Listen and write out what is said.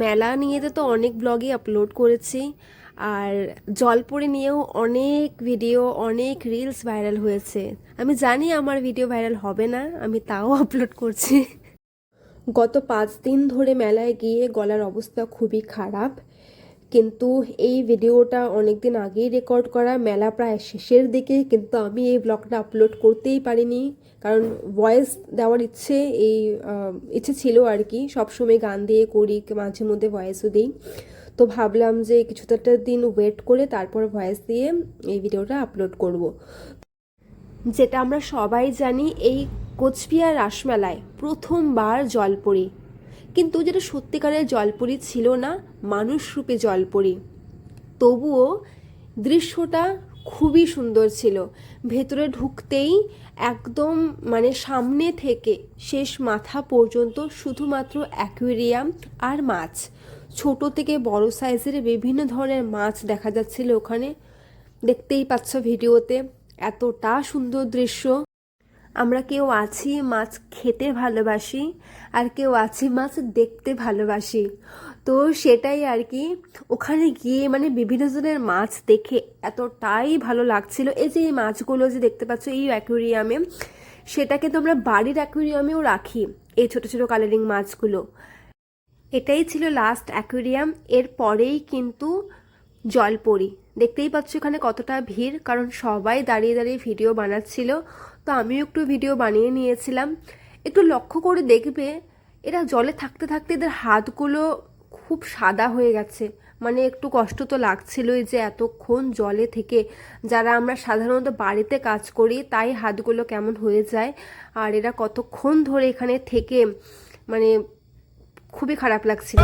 মেলা নিয়ে তো অনেক ব্লগই আপলোড করেছি, আর জলপরি নিয়েও অনেক ভিডিও, অনেক রিলস ভাইরাল হয়েছে। আমি জানি আমার ভিডিও ভাইরাল হবে না, আমি তাও আপলোড করছি। গত 5 দিন ধরে মেলায় গিয়ে গলার অবস্থা খুবই খারাপ, কিন্তু এই ভিডিওটা অনেক দিন আগেই রেকর্ড করা, মেলা প্রায় শেষের দিকে, কিন্তু আমি এই ব্লগটা আপলোড করতেই পারিনি, কারণ ভয়েস দেওয়ার ইচ্ছে ছিল আর কি। সবসময় গান দিয়ে করি, মাঝে মধ্যে ভয়েসও দিই, তো ভাবলাম যে কিছুটা দিন ওয়েট করে তারপর ভয়েস দিয়ে এই ভিডিওটা আপলোড করব। যেটা আমরা সবাই জানি, এই কোচবিহার রাসমেলায় প্রথমবার জলপরি, কিন্তু যেটা সত্যিকারের জলপরি ছিল না, মানুষরূপী জলপরি। তবুও দৃশ্যটা খুবই সুন্দর ছিল। ভেতরে ঢুকতেই একদম মানে সামনে থেকে শেষ মাথা পর্যন্ত শুধুমাত্র অ্যাকুয়ারিয়াম আর মাছ, ছোট থেকে বড় সাইজের বিভিন্ন ধরনের মাছ দেখা যাচ্ছিল ওখানে। দেখতেই পাচ্ছ ভিডিওতে, এতটা সুন্দর দৃশ্য। আমরা কেউ আছি মাছ খেতে ভালোবাসি, আর কেউ আছি মাছ দেখতে ভালোবাসি, তো সেটাই আর কি। ওখানে গিয়ে মানে বিভিন্ন ধরনের মাছ দেখে এতটাই ভালো লাগছিল। এই যে এই মাছগুলো যে দেখতে পাচ্ছ এই অ্যাকুয়ারিয়ামে, সেটাকে তোমরা বাড়ির অ্যাকুয়ারিয়ামেও রাখি, এই ছোট ছোট কালারিং মাছগুলো। এটাই ছিল লাস্ট অ্যাকুয়ারিয়াম, এর পরেই কিন্তু জলপরি। দেখতেই পাচ্ছ এখানে কতটা ভিড়, কারণ সবাই দাঁড়িয়ে দাঁড়িয়ে ভিডিও বানাচ্ছিল, তো আমিও একটু ভিডিও বানিয়ে নিয়েছিলাম। একটু লক্ষ্য করে দেখবে, এরা জলে থাকতে থাকতে এদের হাতগুলো খুব সাদা হয়ে গেছে। মানে একটু কষ্ট তো লাগছিলই যে এতক্ষণ জলে থেকে, যারা আমরা সাধারণত বাড়িতে কাজ করি তাই হাতগুলো কেমন হয়ে যায়, আর এরা কতক্ষণ ধরে এখানে থেকে, মানে খুবই খারাপ লাগছিল।